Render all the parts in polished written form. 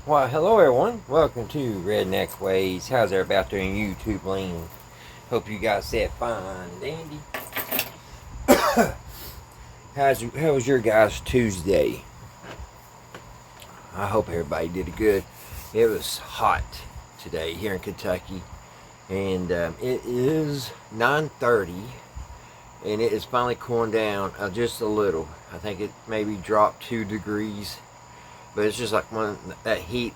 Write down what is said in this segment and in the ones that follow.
Well, hello everyone. Welcome to Redneck Ways. How's everybody out there in YouTube land? Hope you guys said fine, dandy. How was your guys' Tuesday? I hope everybody did good. It was hot today here in Kentucky, and it is 9:30, and it is finally cooling down just a little. I think it maybe dropped 2 degrees. But it's just like when that heat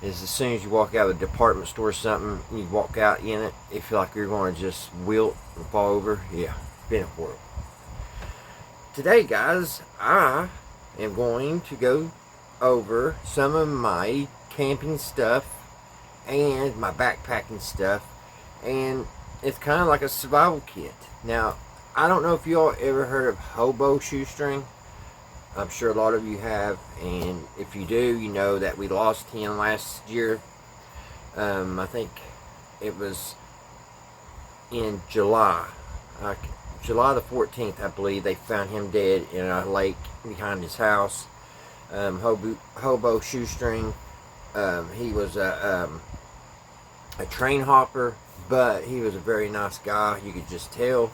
is, as soon as you walk out of a department store or something, you walk out in it, you feel like you're going to just wilt and fall over. Yeah, it's been horrible. Today, guys, I am going to go over some of my camping stuff and my backpacking stuff. And it's kind of like a survival kit. Now, I don't know if you all ever heard of hobo shoestring. I'm sure a lot of you have, and if you do, you know that we lost him last year. I think it was in July, July the 14th, I believe. They found him dead in a lake behind his house. Hobo shoestring. He was a train hopper, but he was a very nice guy. You could just tell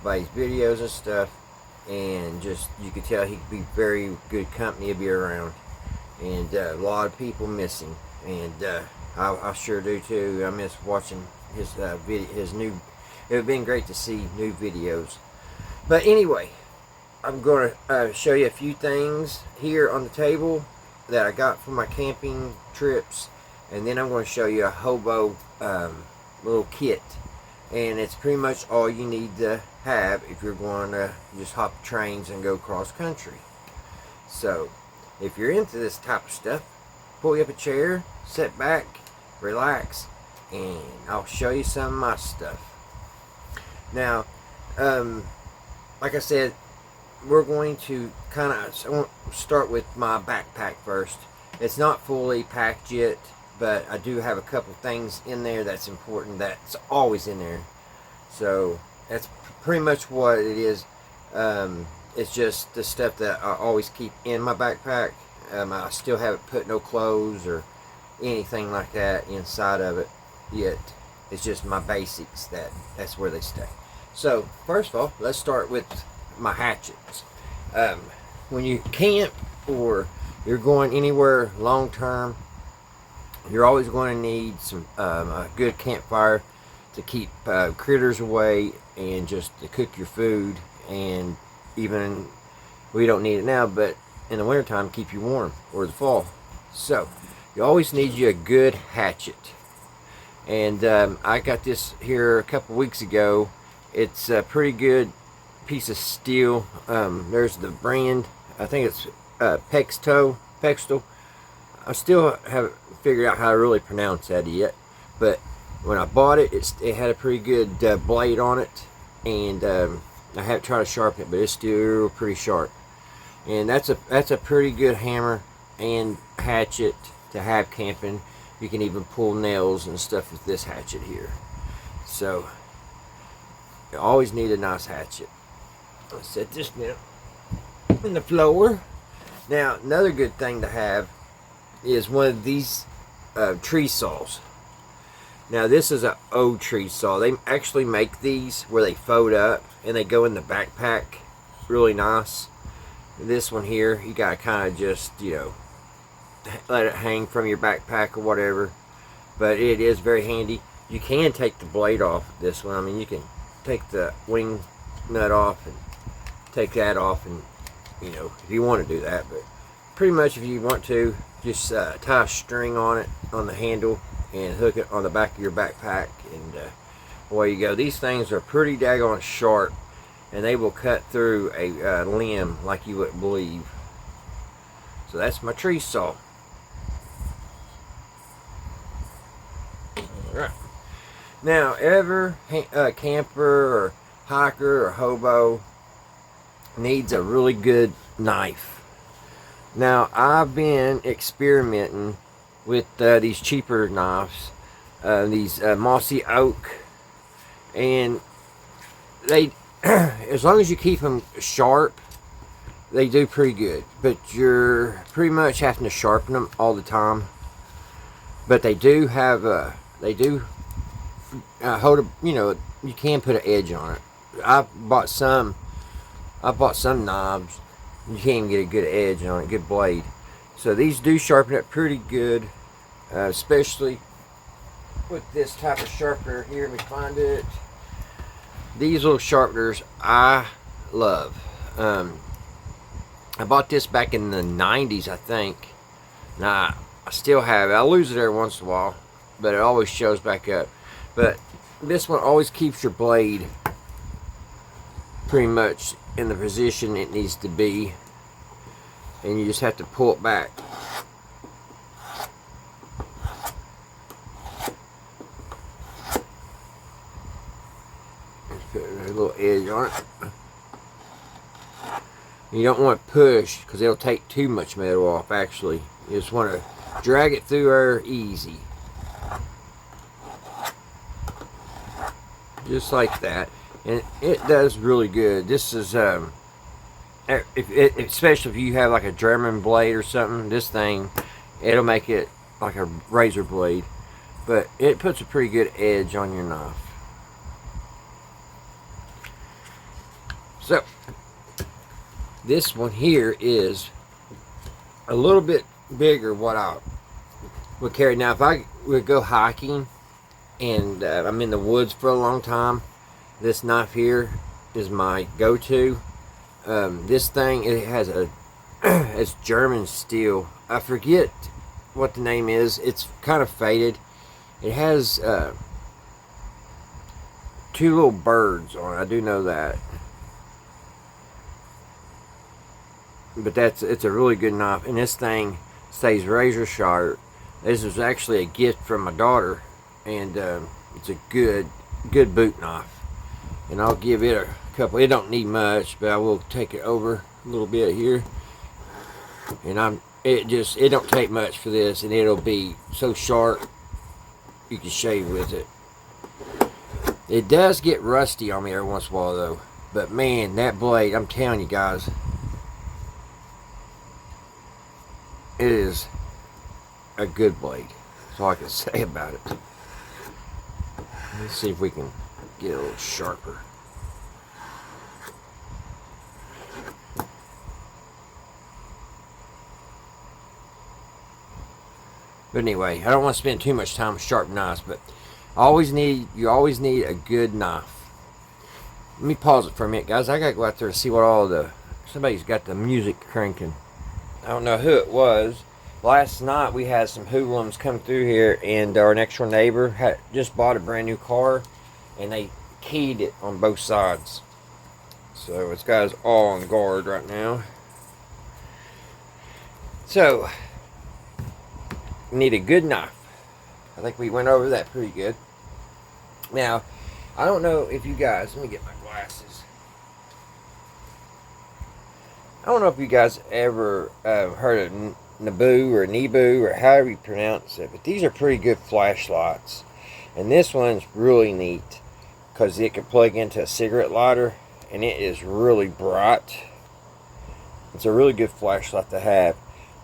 by his videos and stuff. And just, you could tell he could be very good company to be around. And a lot of people miss him. And I sure do too. I miss watching his his new. It would have been great to see new videos. But anyway, I'm going to show you a few things here on the table that I got from my camping trips. And then I'm going to show you a hobo little kit. And it's pretty much all you need to have if you're going to just hop trains and go cross country. So if you're into this type of stuff, pull you up a chair, sit back, relax, and I'll show you some of my stuff. Now, like I said, we're going to kind of start with my backpack first. It's not fully packed yet, but I do have a couple things in there that's important, that's always in there. So that's pretty much what it is. It's just the stuff that I always keep in my backpack. I still haven't put no clothes or anything like that inside of it yet. It's just my basics, that's where they stay. So first of all, let's start with my hatchets. When you camp or you're going anywhere long term, you're always going to need some a good campfire to keep critters away and just to cook your food. And even, we don't need it now, but in the wintertime, keep you warm, or the fall. So you always need you a good hatchet. And I got this here a couple weeks ago. It's a pretty good piece of steel. There's the brand. I think it's Pexto. I still haven't figured out how to really pronounce that yet, but when I bought it, it had a pretty good blade on it, and I haven't tried to sharpen it, but it's still pretty sharp. And that's a pretty good hammer and hatchet to have camping. You can even pull nails and stuff with this hatchet here. So you always need a nice hatchet. I'll set this down in the floor. Now, another good thing to have is one of these tree saws. Now, this is an old tree saw. They actually make these where they fold up and they go in the backpack. Really nice. This one here, you gotta kind of just, let it hang from your backpack or whatever. But it is very handy. You can take the blade off this one. I mean, you can take the wing nut off and take that off, and if you want to do that. But pretty much, if you want to, just tie a string on it, on the handle, and hook it on the back of your backpack, and away you go. These things are pretty daggone sharp, and they will cut through a limb like you wouldn't believe. So that's my tree saw. Alright. Now, every camper or hiker or hobo needs a really good knife. Now, I've been experimenting with these cheaper knives, these mossy oak, and they, as long as you keep them sharp, they do pretty good. But you're pretty much having to sharpen them all the time. but they do have hold a, you can put an edge on it. I bought some knobs. You can't even get a good edge on it, good blade. So these do sharpen up pretty good, especially with this type of sharpener here. Let me find it. These little sharpeners I love. I bought this back in the 90s, I think. Now, I still have it. I lose it every once in a while, but it always shows back up. But this one always keeps your blade pretty much in the position it needs to be, and you just have to pull it back. Just put a little edge on it. You don't want to push because it'll take too much metal off. Actually, you just want to drag it through there easy, just like that, and it does really good. This is especially if you have like a German blade or something, this thing, it'll make it like a razor blade, but it puts a pretty good edge on your knife. So this one here is a little bit bigger what I would carry. Now if I would go hiking and I'm in the woods for a long time, this knife here is my go-to. This thing, it has it's German steel. I forget what the name is. It's kind of faded. It has two little birds on it. I do know that. But it's a really good knife, and this thing stays razor sharp. This is actually a gift from my daughter, and it's a good boot knife. And I'll give it a couple. It don't need much, but I will take it over a little bit here. And it don't take much for this, and it'll be so sharp you can shave with it. It does get rusty on me every once in a while though. But man, that blade, I'm telling you guys, it is a good blade. That's all I can say about it. Let's see if we can get a little sharper. But anyway, I don't want to spend too much time with sharp knives, but you always need a good knife. Let me pause it for a minute, guys. I gotta go out there to see what somebody's got the music cranking. I don't know who it was. Last night we had some hoodlums come through here, and our next door neighbor had just bought a brand new car, and they keyed it on both sides. So it's got us all on guard right now. So we need a good knife. I think we went over that pretty good. Now, I don't know if you guys, let me get my glasses. I don't know if you guys ever heard of Naboo or Nebu or however you pronounce it, but these are pretty good flashlights. And this one's really neat because it can plug into a cigarette lighter, and it is really bright. It's a really good flashlight to have.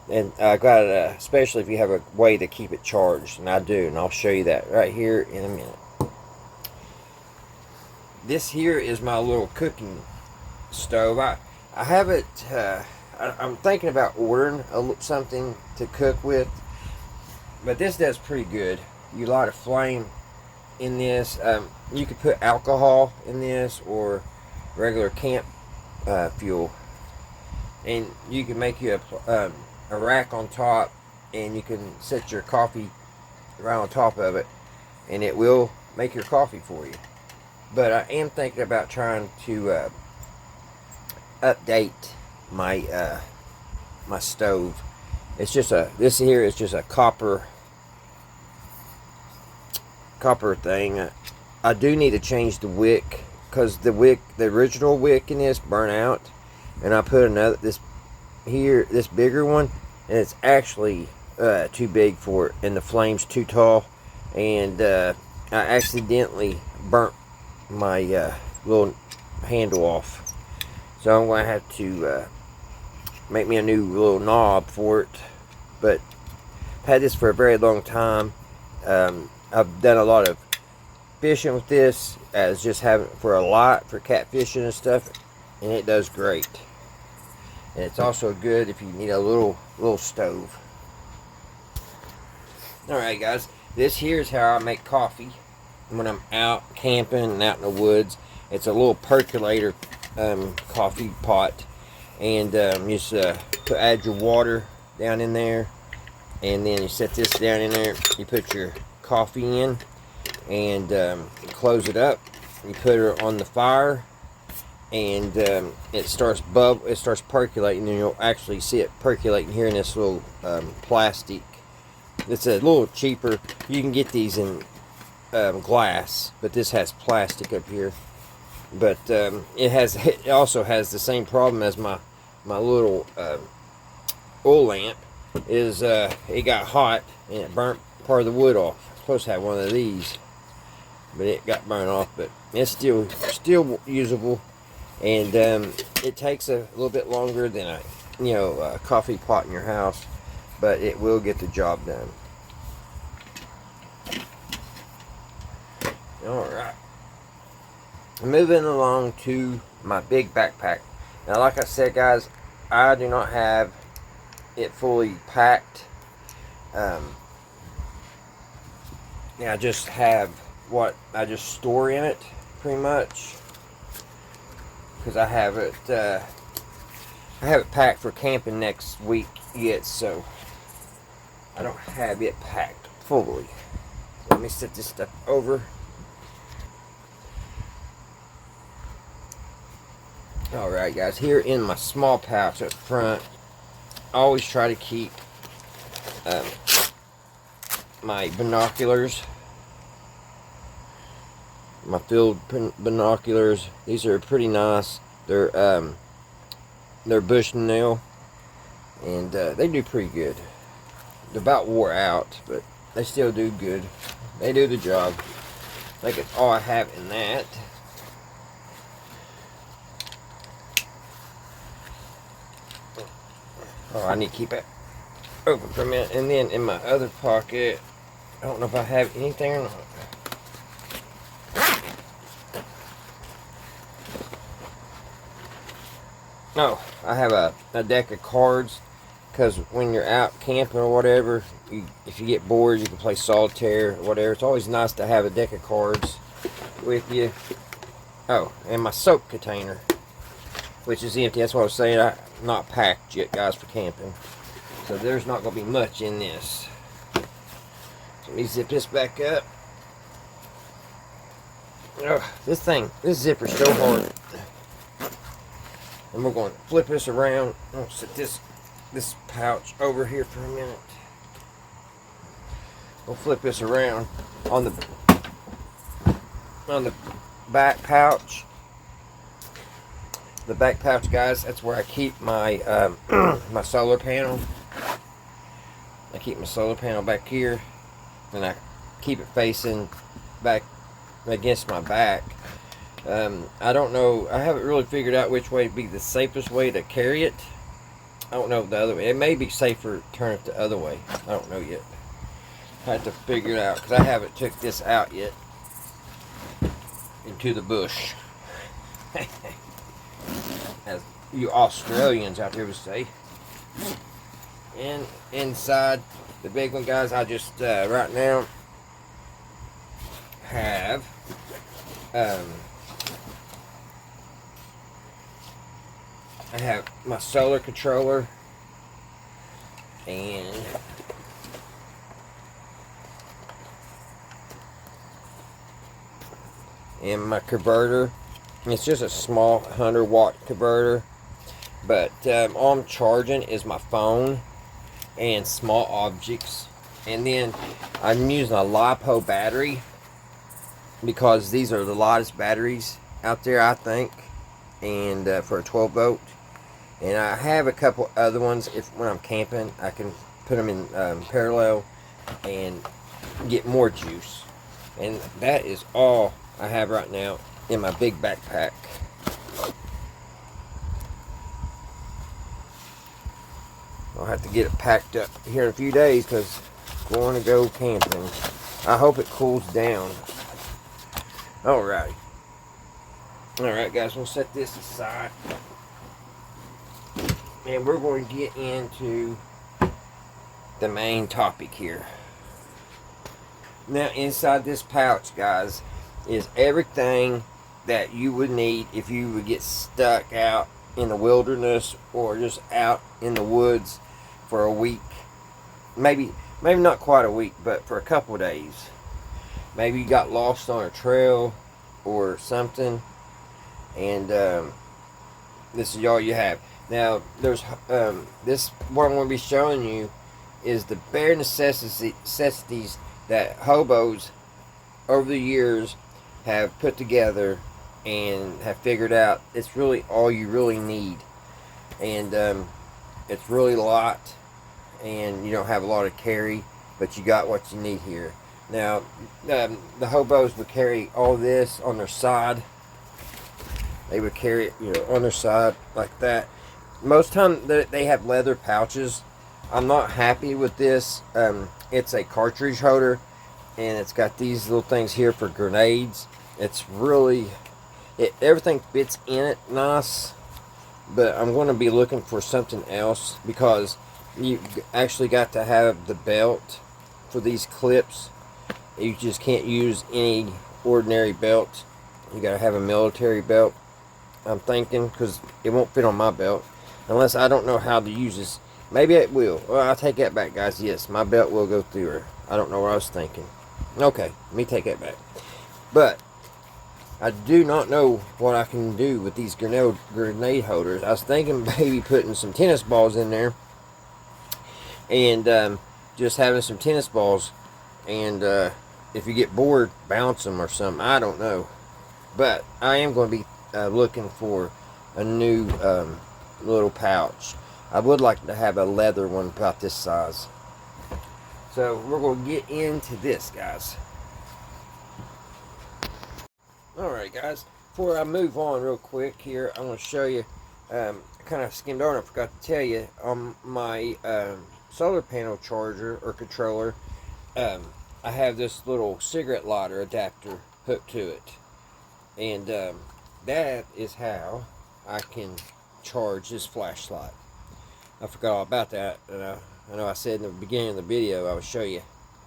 And I got it, especially if you have a way to keep it charged, and I do, and I'll show you that right here in a minute. This here is my little cooking stove. I have it, I'm thinking about ordering something to cook with, but this does pretty good. You light a flame in this. You could put alcohol in this or regular camp fuel, and you can make you a rack on top, and you can set your coffee right on top of it, and it will make your coffee for you. But I am thinking about trying to update my my stove. It's just this here is just a copper thing. I do need to change the wick because the original wick in this burnt out, and I put this bigger one, and it's actually too big for it, and the flame's too tall, and I accidentally burnt my little handle off. So I'm going to have to make me a new little knob for it. But I've had this for a very long time. I've done a lot of fishing with this, as just having for catfishing and stuff, and it does great. And it's also good if you need a little stove. Alright guys, this here is how I make coffee when I'm out camping and out in the woods. It's a little percolator coffee pot, and you just add your water down in there, and then you set this down in there. You put your coffee in, and close it up. You put it on the fire, and it starts percolating, and you'll actually see it percolating here in this little plastic. It's a little cheaper. You can get these in glass, but this has plastic up here. But it also has the same problem as my little oil lamp. Is it got hot and it burnt part of the wood off. I'm supposed to have one of these, but it got burned off. But it's still usable, and it takes a little bit longer than a coffee pot in your house, but it will get the job done. Alright, moving along to my big backpack. Now, like I said guys, I do not have it fully packed. I just have what I just store in it, pretty much, because I have it packed for camping next week yet, so I don't have it packed fully. Let me set this stuff over. Alright guys, here in my small pouch up front, I always try to keep my binoculars, my field binoculars. These are pretty nice. They're Bushnell, and they do pretty good. They're about wore out, but they still do good. They do the job. I think it's all I have in that. Oh, I need to keep it open for a minute. And then in my other pocket, I don't know if I have anything or not. No, I have a deck of cards, because when you're out camping or whatever, if you get bored, you can play solitaire or whatever. It's always nice to have a deck of cards with you. Oh, and my soap container, which is empty. That's what I was saying. I'm not packed yet, guys, for camping. So there's not going to be much in this. So let me zip this back up. Oh, this zipper's so hard. And we're going to flip this around. I'll set this pouch over here for a minute. We'll flip this around on the back pouch. The back pouch, guys, that's where I keep my my solar panel. I keep my solar panel back here, and I keep it facing back against my back. I don't know. I haven't really figured out which way would be the safest way to carry it. I don't know the other way. It may be safer to turn it the other way. I don't know yet. I have to figure it out, because I haven't took this out yet into the bush. As you Australians out there would say. And inside the big one, guys, I just right now have I have my solar controller and my converter. It's just a small 100-watt converter, but all I'm charging is my phone and small objects. And then I'm using a LiPo battery, because these are the lightest batteries out there, I think, and for a 12 volt. And I have a couple other ones. When I'm camping, I can put them in parallel and get more juice. And that is all I have right now in my big backpack. I'll have to get it packed up here in a few days, because going to go camping. I hope it cools down. Alright. Alright guys, we'll set this aside. And we're going to get into the main topic here. Now inside this pouch, guys, is everything that you would need if you would get stuck out in the wilderness or just out in the woods for a week. Maybe not quite a week, but for a couple of days. Maybe you got lost on a trail or something, and this is all you have. Now, there's this what I'm going to be showing you is the bare necessities that hobos over the years have put together and have figured out. It's really all you really need, and it's really a lot, and you don't have a lot of carry, but you got what you need here. Now, the hobos would carry all this on their side. They would carry it, on their side like that. Most time they have leather pouches. I'm not happy with this. It's a cartridge holder, and it's got these little things here for grenades. It's really, everything fits in it nice, but I'm going to be looking for something else, because you actually got to have the belt for these clips. You just can't use any ordinary belt. You got to have a military belt, I'm thinking, because it won't fit on my belt unless I don't know how to use this. Maybe it will. Well, I'll take that back, guys. Yes, my belt will go through her. I don't know what I was thinking. Okay, let me take that back. But I do not know what I can do with these grenade holders. I was thinking maybe putting some tennis balls in there, and just having some tennis balls, and if you get bored, bounce them or something. I don't know. But I am going to be looking for a new little pouch. I would like to have a leather one about this size. So we're going to get into this, guys. Alright guys, before I move on real quick here, I'm going to show you, I kind of skimmed on, I forgot to tell you, on my solar panel charger or controller, I have this little cigarette lighter adapter hooked to it. And that is how I can charge this flashlight. I forgot all about that. And I know I said in the beginning of the video I would show you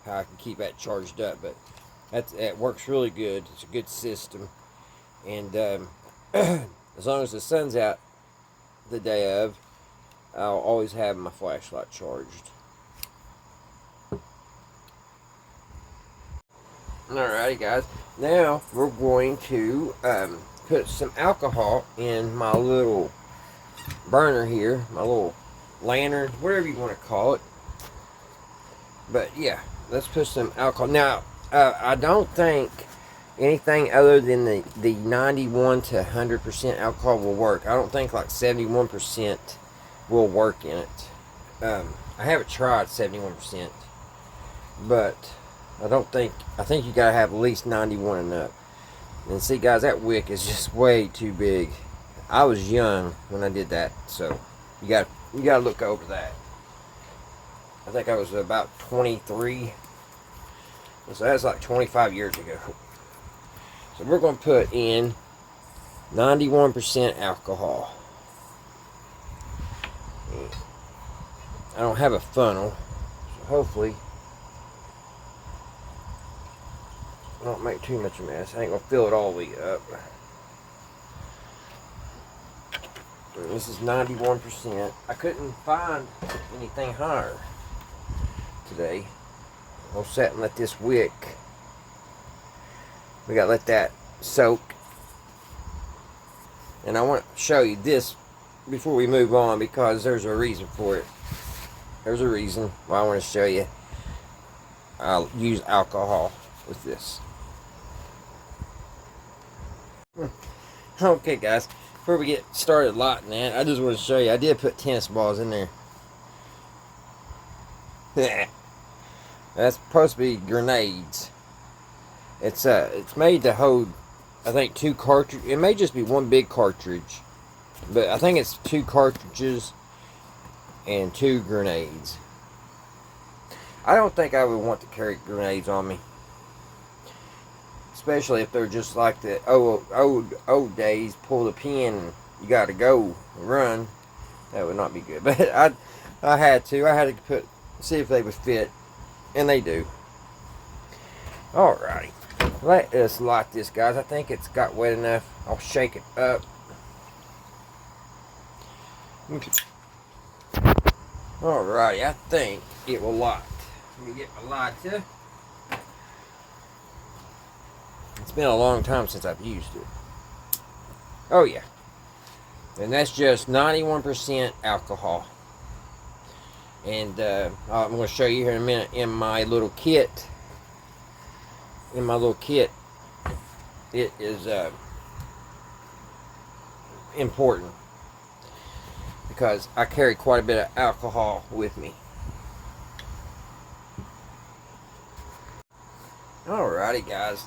how I can keep that charged up, but that works really good. It's a good system, and as long as the sun's out the day of, I'll always have my flashlight charged. Alrighty guys, now we're going to put some alcohol in my little burner here, my little lantern, whatever you want to call it. But yeah, let's put some alcohol. Now, I don't think anything other than the 91 to 100% alcohol will work. I don't think like 71% will work in it. I haven't tried 71%, but I think you gotta have at least 91 and up. And see guys, that wick is just way too big. I was young when I did that, so you gotta look over that. I think I was about 23. So that's like 25 years ago. So we're going to put in 91% alcohol. I don't have a funnel, so hopefully I don't make too much of a mess. I ain't going to fill it all the way up. And this is 91%. I couldn't find anything higher today. We'll set and let this wick, we gotta let that soak. And I want to show you this before we move on, because there's a reason for it. There's a reason why I want to show you I'll use alcohol with this. Okay guys, before we get started lighting that, I just want to show you, I did put tennis balls in there. That's supposed to be grenades. It's made to hold, I think, 2 cartridges. It may just be one big cartridge, but I think it's 2 cartridges and 2 grenades. I don't think I would want to carry grenades on me. Especially if they're just like the old days, pull the pin and you got to go and run. That would not be good. But I had to see if they would fit, and they do. Alrighty, let us light this, guys. I think it's got wet enough. I'll shake it up. Alrighty, I think it will light. Let me get my lighter. It's been a long time since I've used it. Oh yeah. And that's just 91% alcohol. And I'm going to show you here in a minute in my little kit. It is important because I carry quite a bit of alcohol with me. Alrighty, guys.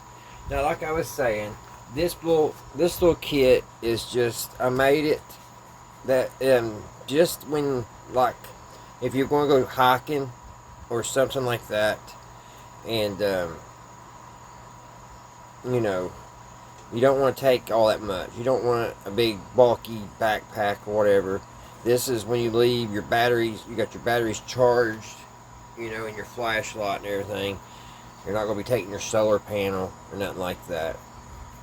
Now, like I was saying, this little kit is just, I made it that just when, like, if you're going to go hiking or something like that, and you know, you don't want to take all that much. You don't want a big bulky backpack or whatever. This is when you leave your batteries. You got your batteries charged, you know, and your flashlight and everything. You're not going to be taking your solar panel or nothing like that.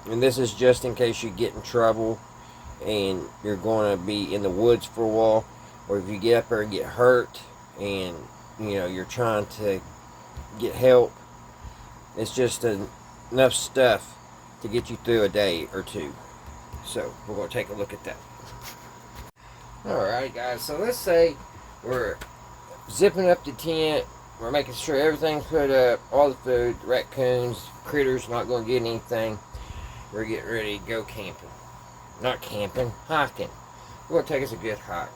And this is just in case you get in trouble and you're going to be in the woods for a while, or if you get up there and get hurt and, you know, you're trying to get help. It's just enough stuff to get you through a day or two. So we're going to take a look at that. Alright, guys, so let's say we're zipping up the tent. We're making sure everything's put up, all the food, raccoons, critters not going to get anything. We're getting ready to go camping. Not camping, hiking. We're going to take us a good hike.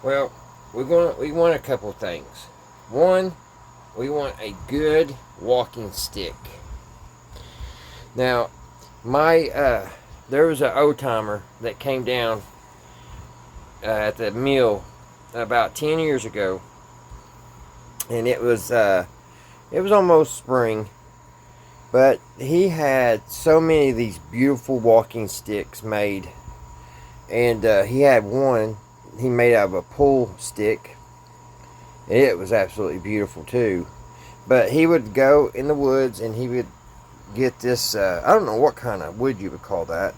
Well, we want a couple of things. One, we want a good walking stick. Now, there was an old timer that came down at the mill about 10 years ago, and it was almost spring, but he had so many of these beautiful walking sticks made, and he had one he made out of a pull stick, and it was absolutely beautiful too. But he would go in the woods and he would get this, I don't know what kind of wood you would call that.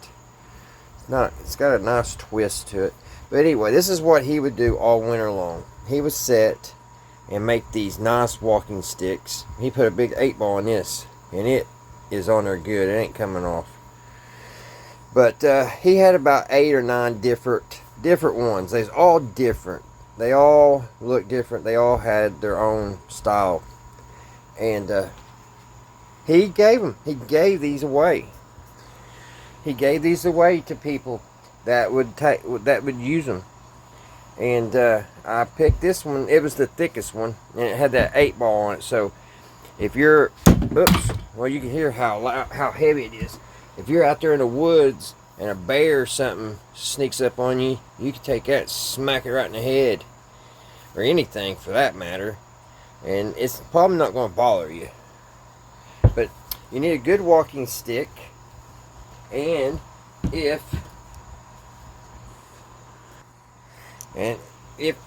It's got a nice twist to it. But anyway, this is what he would do all winter long. He would sit and make these nice walking sticks. He put a big 8-ball in this, and it is on there good. It ain't coming off. But he had about 8 or 9 different ones. They're all different. They all look different. They all had their own style. And he gave these away. He gave these away to people that would use them. And I picked this one. It was the thickest one, and it had that 8-ball on it. So if you're, well, you can hear how heavy it is. If you're out there in the woods and a bear or something sneaks up on you, you can take that and smack it right in the head, or anything for that matter, and it's probably not going to bother you. But you need a good walking stick, and if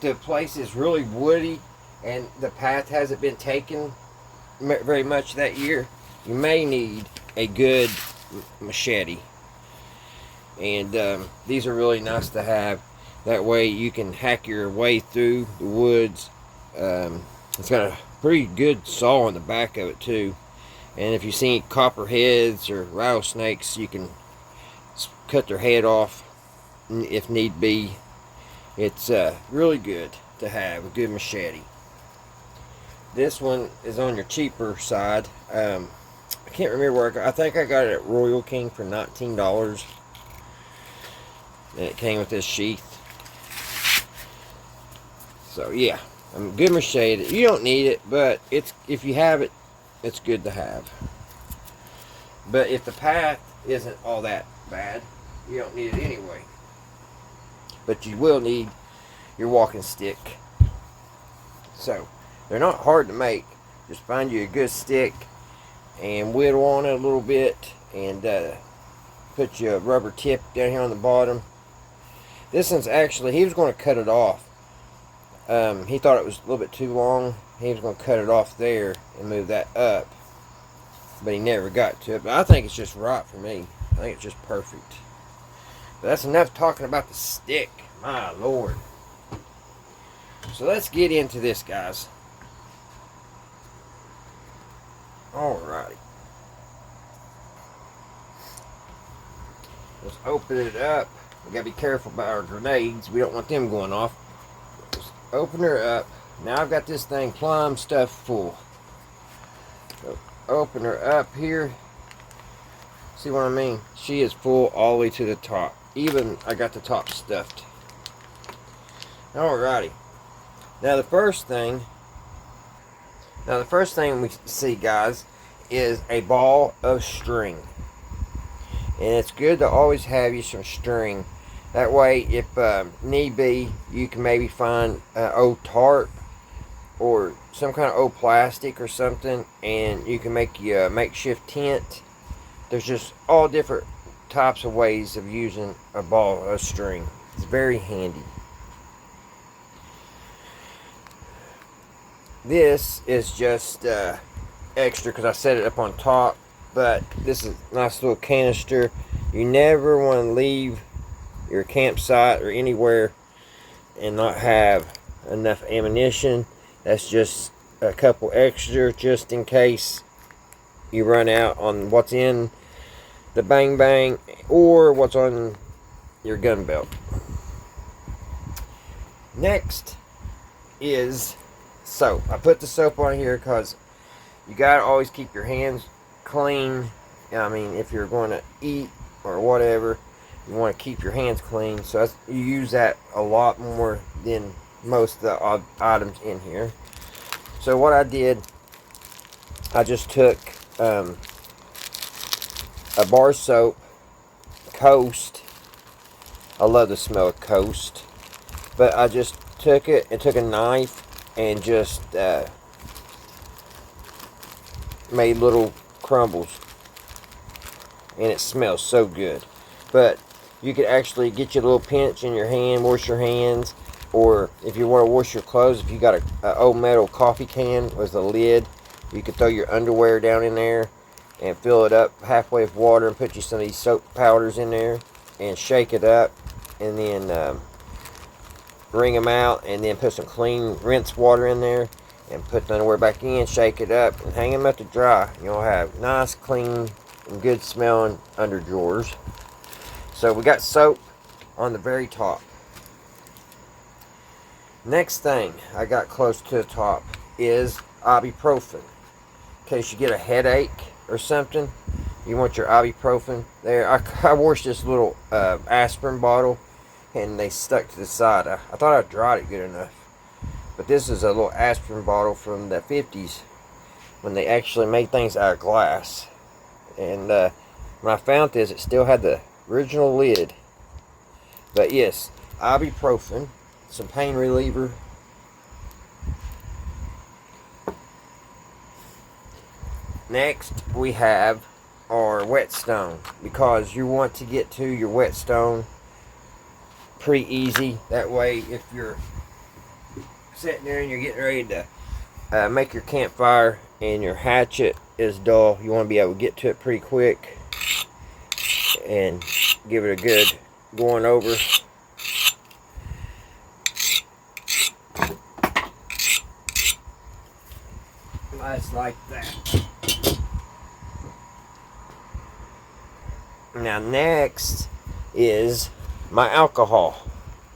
the place is really woody and the path hasn't been taken very much that year, you may need a good machete. And these are really nice to have. That way you can hack your way through the woods. It's got a pretty good saw on the back of it too. And if you see copperheads or rattlesnakes, you can cut their head off if need be. It's really good to have a good machete. This one is on your cheaper side. I can't remember where I think I got it at Royal King for $19. And it came with this sheath. So yeah, a good machete. You don't need it, but if you have it, it's good to have. But if the path isn't all that bad, you don't need it anyway. But you will need your walking stick. So They're not hard to make. Just find you a good stick and whittle on it a little bit, and put your rubber tip down here on the bottom. This one's actually, he was going to cut it off. He thought it was a little bit too long. He was going to cut it off there and move that up, but he never got to it. But I think it's just right for me. I think it's just perfect. But that's enough talking about the stick. My Lord. So let's get into this, guys. Alrighty. Let's open it up. We gotta be careful about our grenades. We don't want them going off. Let's open her up. Now I've got this thing plumb stuffed full. So open her up here. See what I mean? She is full all the way to the top. Even I got the top stuffed. Alrighty. Now the first thing we see, guys, is a ball of string. And it's good to always have you some string. That way, if need be, you can maybe find an old tarp or some kind of old plastic or something, and you can make you a makeshift tent. There's just all different types of ways of using a ball of string. It's very handy. This is just extra because I set it up on top, but this is a nice little canister. You never want to leave your campsite or anywhere and not have enough ammunition. That's just a couple extra just in case you run out on what's in the bang bang or what's on your gun belt. Next is soap. I put the soap on here because you gotta always keep your hands clean. I mean, if you're going to eat or whatever, you want to keep your hands clean. So you use that a lot more than most of the items in here. So what I did, I just took a bar soap, Coast. I love the smell of Coast. But I just took it and took a knife and just made little crumbles, and it smells so good. But you could actually get your little pinch in your hand, wash your hands, or if you want to wash your clothes, if you got a old metal coffee can with a lid, you could throw your underwear down in there and fill it up halfway with water and put you some of these soap powders in there and shake it up, and then wring them out, and then put some clean rinse water in there and put the underwear back in, shake it up, and hang them up to dry. You'll have nice, clean, and good smelling under drawers. So we got soap on the very top. Next thing I got close to the top is ibuprofen. In case you get a headache or something, you want your ibuprofen there. I washed this little aspirin bottle, and they stuck to the side. I thought I dried it good enough. But this is a little aspirin bottle from the 50s when they actually made things out of glass. And when I found this, it still had the original lid. But yes, ibuprofen, some pain reliever. Next, we have our whetstone, because you want to get to your whetstone pretty easy. That way, if you're sitting there and you're getting ready to make your campfire and your hatchet is dull, you want to be able to get to it pretty quick and give it a good going over. Nice like that. Now next is my alcohol.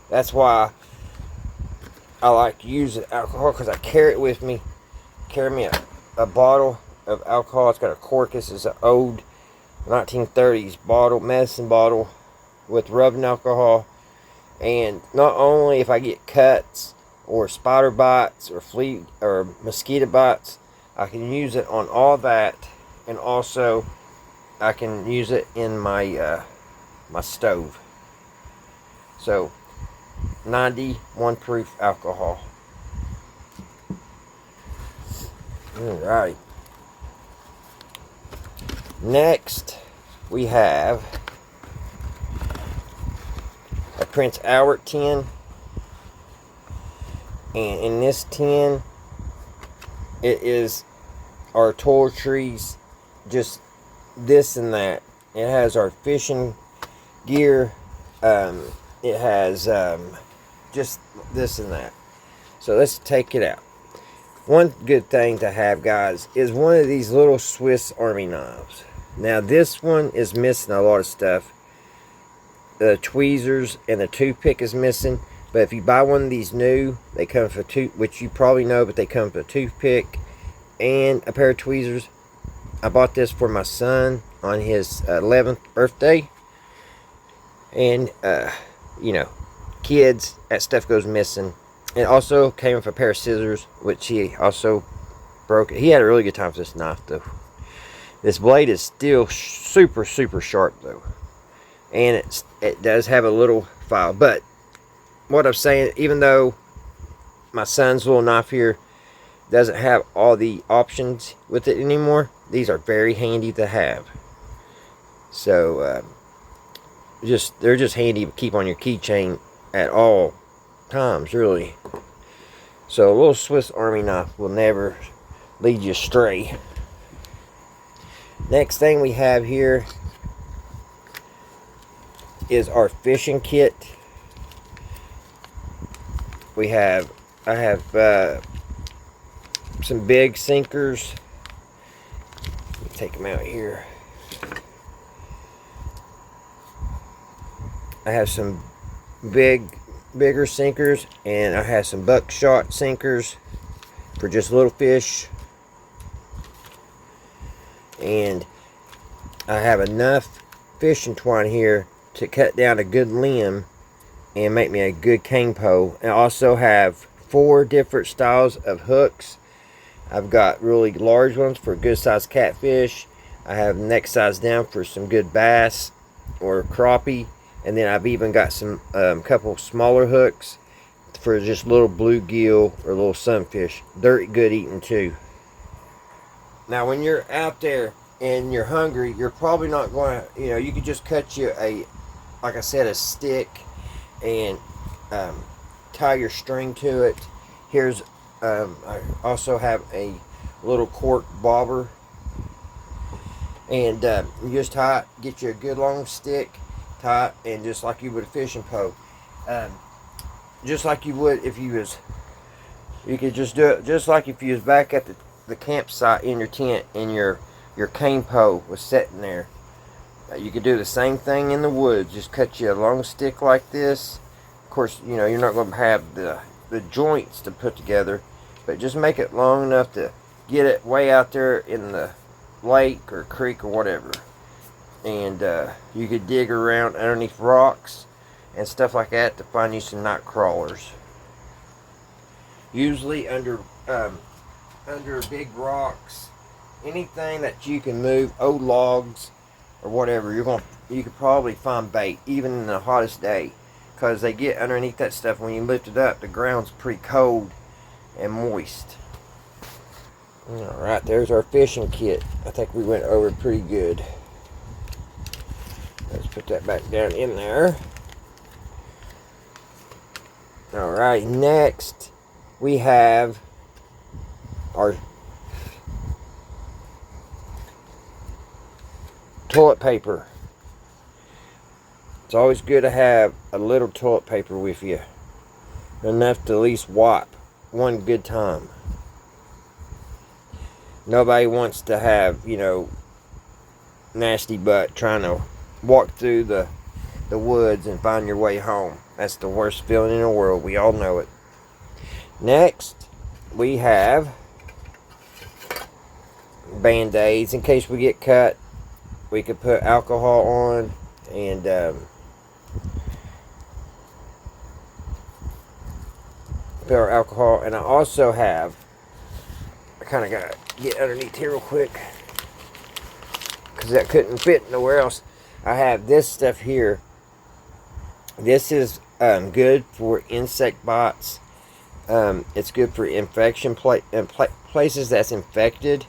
That's why I like to use alcohol, because I carry it with me. Carry me a bottle of alcohol. It's got a cork. This is an old 1930s bottle, medicine bottle with rubbing alcohol. And not only if I get cuts or spider bites or flea or mosquito bites, I can use it on all that, and also I can use it in my my stove. So 91 proof alcohol. Alright. Next, we have a Prince Albert tin. And in this tin, it is our toiletries, just this and that. It has our fishing gear. It has just this and that. So let's take it out. One good thing to have, guys, is one of these little Swiss Army knives. Now this one is missing a lot of stuff. The tweezers and the toothpick is missing. But if you buy one of these new, they come with which you probably know, but they come with a toothpick and a pair of tweezers. I bought this for my son on his 11th birthday. And, you know, kids, that stuff goes missing. It also came with a pair of scissors, which he also broke. He had a really good time with this knife, though. This blade is still super, super sharp, though. And it does have a little file. But what I'm saying, even though my son's little knife here doesn't have all the options with it anymore, these are very handy to have. So, they're just handy to keep on your keychain at all times, really. So a little Swiss Army knife will never lead you astray. Next thing we have here is our fishing kit. I have some big sinkers. Let me take them out here. I have some bigger sinkers, and I have some buckshot sinkers for just little fish. And I have enough fishing twine here to cut down a good limb and make me a good cane pole. And I also have 4 different styles of hooks. I've got really large ones for good sized catfish. I have next size down for some good bass or crappie. And then I've even got some couple smaller hooks for just little bluegill or little sunfish. They're good eating too. Now when you're out there and you're hungry, you're probably not going to, you could just cut you like I said, a stick and tie your string to it. Here's, I also have a little cork bobber. And you just tie it, get you a good long stick, tie it, and just like you would a fishing pole. Just like you would if you could just do it just like if you was back at the campsite in your tent and your cane pole was sitting there. You could do the same thing in the woods. Just cut you a long stick like this. Of course, you're not going to have the joints to put together, but just make it long enough to get it way out there in the lake or creek or whatever. And you could dig around underneath rocks and stuff like that to find you some night crawlers. Usually under big rocks, anything that you can move, old logs or whatever, you could probably find bait even in the hottest day, because they get underneath that stuff. When you lift it up, the ground's pretty cold and moist. Alright, there's our fishing kit. I think we went over pretty good. Let's put that back down in there. Alright, next we have our toilet paper. It's always good to have a little toilet paper with you. Enough to at least wipe one good time. Nobody wants to have, nasty butt trying to walk through the woods and find your way home. That's the worst feeling in the world. We all know it. Next, we have Band-Aids in case we get cut. We could put alcohol on and put our alcohol. And I also have, I kind of got to get underneath here real quick because that couldn't fit nowhere else. I have this stuff here. This is good for insect bites. It's good for infection plague places that's infected,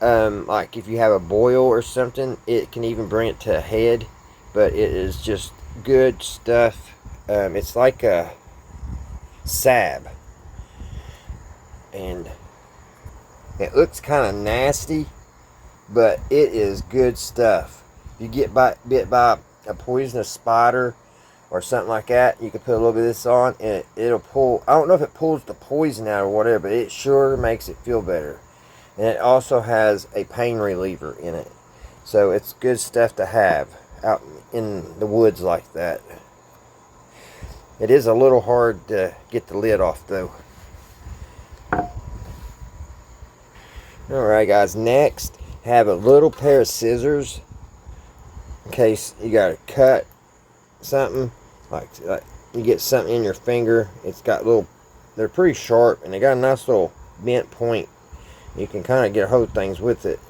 like if you have a boil or something, it can even bring it to a head. But it is just good stuff. It's like a salve, and it looks kind of nasty, but it is good stuff. If you get bit by a poisonous spider or something like that, you can put a little bit of this on, and it'll pull. I don't know if it pulls the poison out or whatever, but it sure makes it feel better. And it also has a pain reliever in it, so it's good stuff to have out in the woods like that. It is a little hard to get the lid off though. Alright guys, next have a little pair of scissors in case you gotta cut something, like you get something in your finger. It's got they're pretty sharp, and they got a nice little bent point. You can kind of get hold of things with it.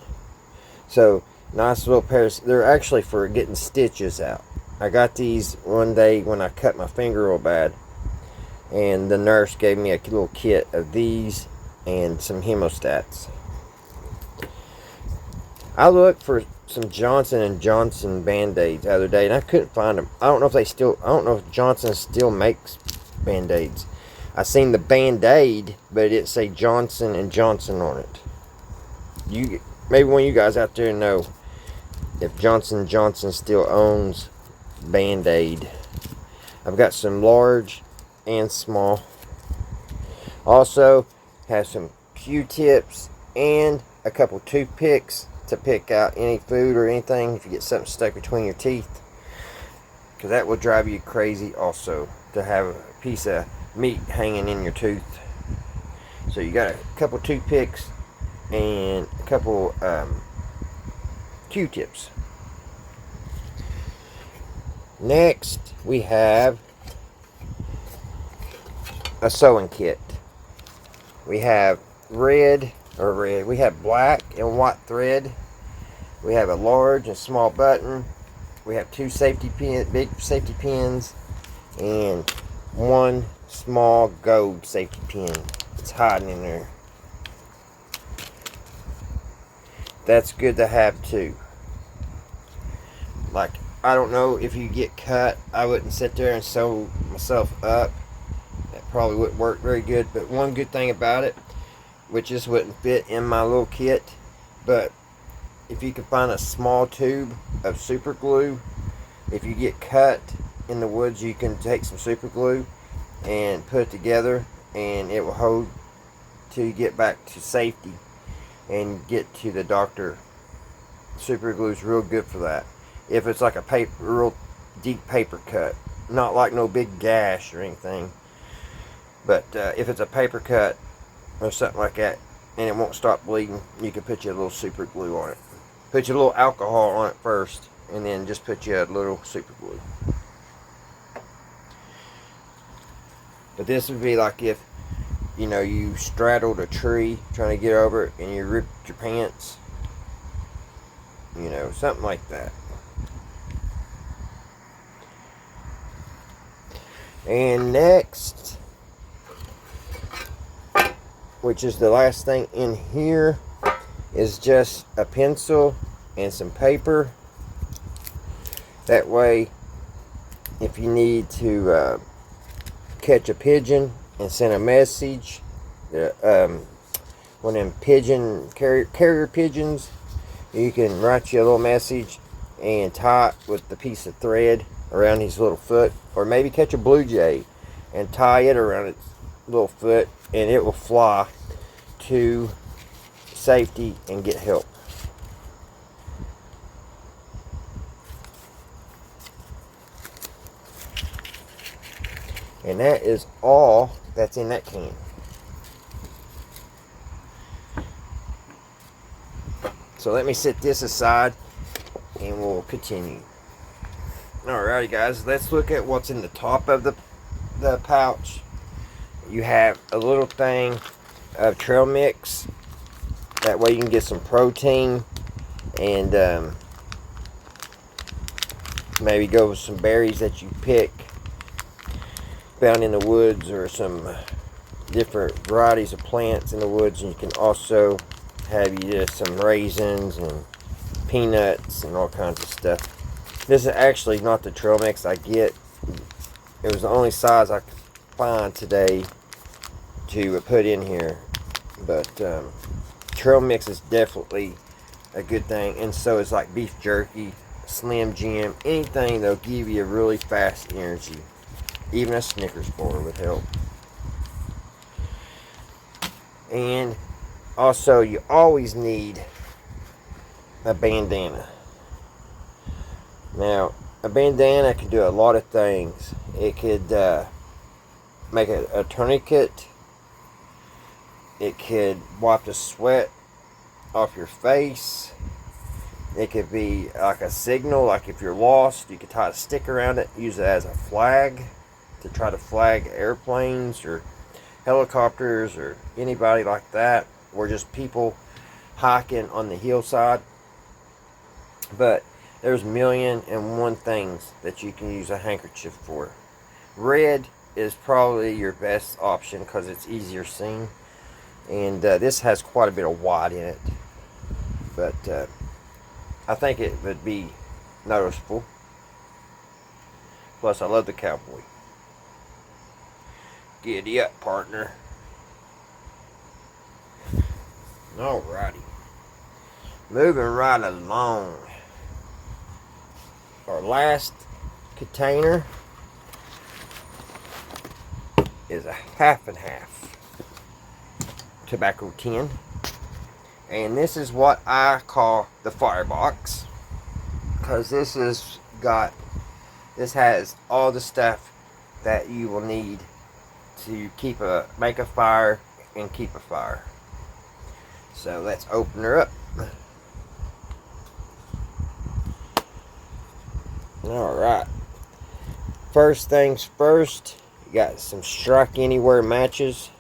So nice little pair. They're actually for getting stitches out. I got these one day when I cut my finger real bad, and the nurse gave me a little kit of these and some hemostats. I looked for some Johnson & Johnson Band-Aids the other day, and I couldn't find them. I don't know if Johnson still makes Band-Aids. I seen the Band-Aid, but it didn't say Johnson & Johnson on it. Maybe one of you guys out there know if Johnson & Johnson still owns Band-Aid. I've got some large and small. Also have some Q-tips and a couple toothpicks to pick out any food or anything if you get something stuck between your teeth, because that will drive you crazy also, to have a piece of meat hanging in your tooth. So you got a couple toothpicks and a couple Q-tips. Next, we have a sewing kit. We have we have black and white thread. We have a large and small button. We have two big safety pins, and one small gold safety pin. It's hiding in there. That's good to have too. Like, I don't know if you get cut, I wouldn't sit there and sew myself up. That probably wouldn't work very good. But one good thing about it, which this wouldn't fit in my little kit, but if you can find a small tube of super glue, if you get cut in the woods, you can take some super glue and put it together, and it will hold till you get back to safety and get to the doctor. Super glue is real good for that. If it's like a real deep paper cut, not like no big gash or anything, but if it's a paper cut or something like that and it won't stop bleeding, you can put your little super glue on it. Put your little alcohol on it first, and then just put your little super glue. But this would be like if, you straddled a tree trying to get over it and you ripped your pants. Something like that. And next, which is the last thing in here, is just a pencil and some paper. That way, if you need to catch a pigeon and send a message, one of them carrier pigeons, you can write you a little message and tie it with the piece of thread around his little foot, or maybe catch a blue jay and tie it around its little foot, and it will fly to safety and get help. And that is all that's in that can. So let me set this aside and we'll continue. Alrighty guys, let's look at what's in the top of the pouch. You have a little thing of trail mix. That way you can get some protein and maybe go with some berries that you pick found in the woods, or some different varieties of plants in the woods, and you can also have you some raisins and peanuts and all kinds of stuff. This is actually not the trail mix I get. It was the only size I could find today to put in here, but trail mix is definitely a good thing, and so is like beef jerky, Slim Jim, anything that'll give you a really fast energy. Even a Snickers bar would help. And also, you always need a bandana. Now, a bandana can do a lot of things. It could make a tourniquet. It could wipe the sweat off your face. It could be like a signal, like if you're lost, you could tie a stick around it, use it as a flag to try to flag airplanes or helicopters or anybody like that, or just people hiking on the hillside. But there's a million and one things that you can use a handkerchief for. Red is probably your best option because it's easier seen, and this has quite a bit of white in it, but I think it would be noticeable. Plus, I love the cowboy. Giddy up, partner. Alrighty. Moving right along. Our last container is a half and half tobacco tin. And this is what I call the firebox, because this has all the stuff that you will need to make a fire and keep a fire. So let's open her up. Alright. First things first, you got some Strike Anywhere matches.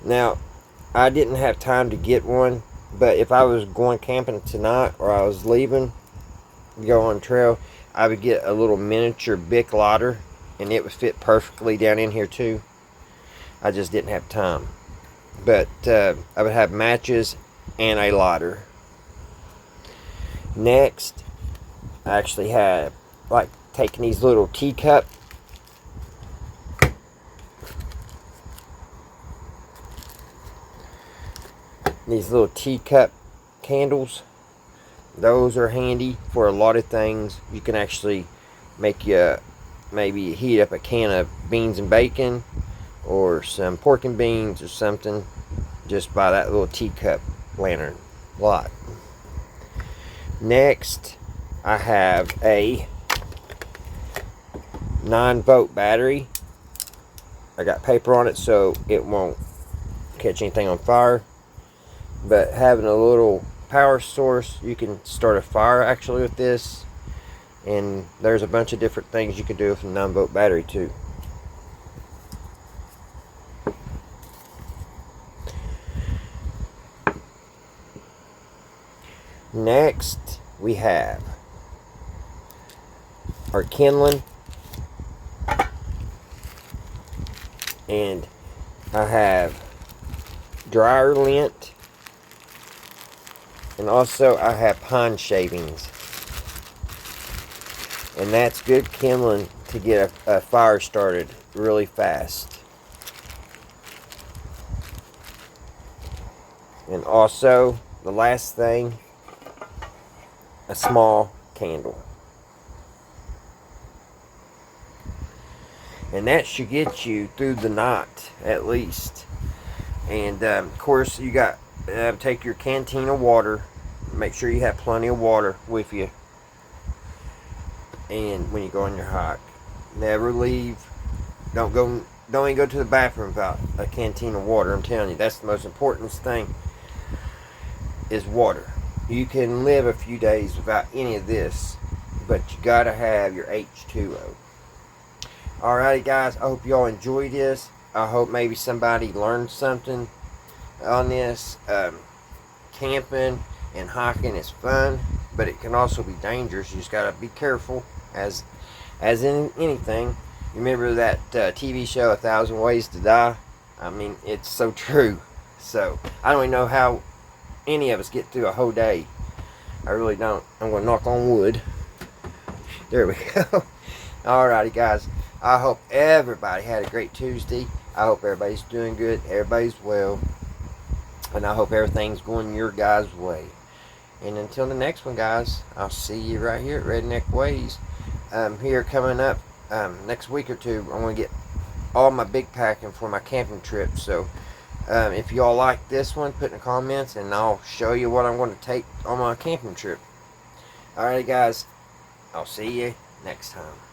Now, I didn't have time to get one, but if I was going camping tonight or I was leaving to go on trail, I would get a little miniature Bic lighter, and it would fit perfectly down in here too. I just didn't have time. But I would have matches and a lighter. Next, I actually had like taking these little teacup. These little teacup candles. Those are handy for a lot of things. You can actually make maybe heat up a can of beans and bacon or some pork and beans or something just by that little teacup lantern light. Next, I have a 9-volt battery. I got paper on it so it won't catch anything on fire. But having a little power source, you can start a fire actually with this. And there's a bunch of different things you can do with a 9-volt battery too. Next, we have our kindling. And I have dryer lint. And also I have pine shavings. And that's good kindling to get a fire started really fast. And also, the last thing, a small candle. And that should get you through the night at least. And of course, you got take your canteen of water. Make sure you have plenty of water with you. And when you go on your hike, never leave. Don't even go to the bathroom without a canteen of water. I'm telling you, that's the most important thing, is water. You can live a few days without any of this, but you gotta have your H2O. Alrighty guys, I hope y'all enjoyed this. I hope maybe somebody learned something on this. Camping and hiking is fun, but it can also be dangerous. You just gotta be careful, as in anything. You remember that TV show, A Thousand Ways to Die? I mean, it's so true. So, I don't even know how any of us get through a whole day. I really don't. I'm going to knock on wood. There we go. Alrighty, guys. I hope everybody had a great Tuesday. I hope everybody's doing good. Everybody's well. And I hope everything's going your guys' way. And until the next one, guys, I'll see you right here at Redneck Ways. Here coming up next week or two, I'm going to get all my big packing for my camping trip. So if y'all like this one, put in the comments and I'll show you what I'm going to take on my camping trip. Alright, guys, I'll see you next time.